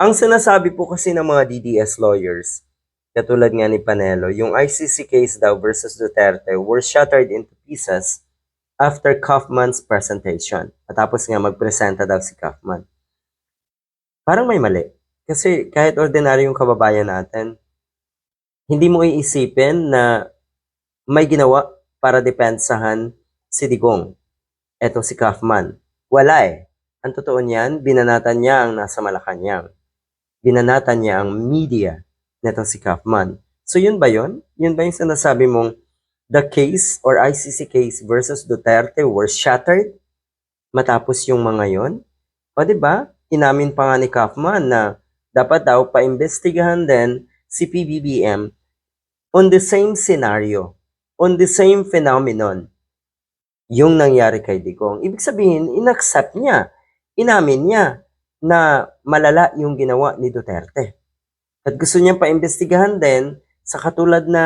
Ang sinasabi po kasi ng mga DDS lawyers, katulad nga ni Panelo, yung ICC case daw versus Duterte were shattered into pieces after Kaufman's presentation. At tapos nga magpresenta daw si Kaufman. Parang may mali. Kasi kahit ordinaryong kababayan natin, hindi mo iisipin na may ginawa para depensahan si Digong. Eto si Kaufman. Wala eh. Ang totoo niyan, binanatan niya ang nasa Malacanang. Binanatan niya ang media neto si Kaufman. So yun ba yun? Yun ba yung sinasabi mong the case or ICC case versus Duterte were shattered matapos yung mga yon? O di ba? Inamin pa nga ni Kaufman na dapat daw paimbestigahan din si PBBM on the same scenario, on the same phenomenon yung nangyari kay Digong. Ibig sabihin, inaccept niya, inamin niya na malala yung ginawa ni Duterte. At gusto niyang paimbestigahan din sa katulad na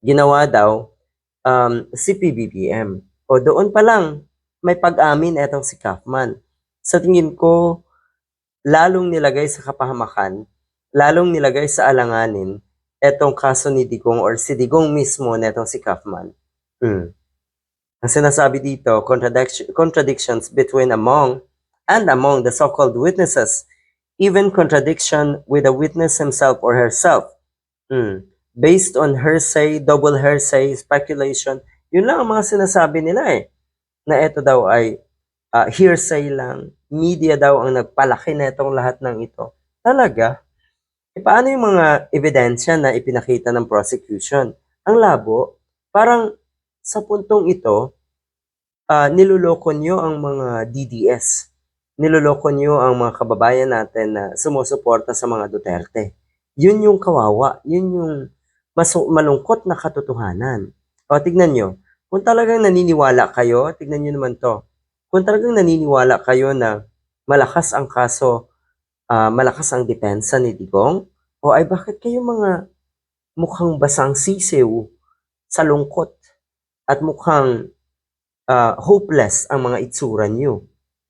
ginawa daw si PBBM. O doon pa lang, may pag-amin etong si Kaufman. Sa tingin ko, lalong nilagay sa kapahamakan, lalong nilagay sa alanganin etong kaso ni Digong or si Digong mismo netong si Kaufman. Ang sinasabi dito, contradictions between among the so-called witnesses, even contradiction with the witness himself or herself. Based on hearsay, double hearsay, speculation, yun lang ang mga sinasabi nila eh. Na ito daw ay hearsay lang, media daw ang nagpalaki na itong lahat ng ito. Talaga? E paano yung mga ebidensya na ipinakita ng prosecution? Ang labo, parang sa puntong ito, niloloko nyo ang mga DDS. Niloloko nyo ang mga kababayan natin na sumusuporta sa mga Duterte. Yun yung kawawa. Yun yung malungkot na katotohanan. O, tignan nyo. Kung talagang naniniwala kayo, tignan nyo naman to. Kung talagang naniniwala kayo na malakas ang kaso, malakas ang depensa ni Digong, o ay bakit kayo mga mukhang basang sisiw sa lungkot at mukhang hopeless ang mga itsura nyo?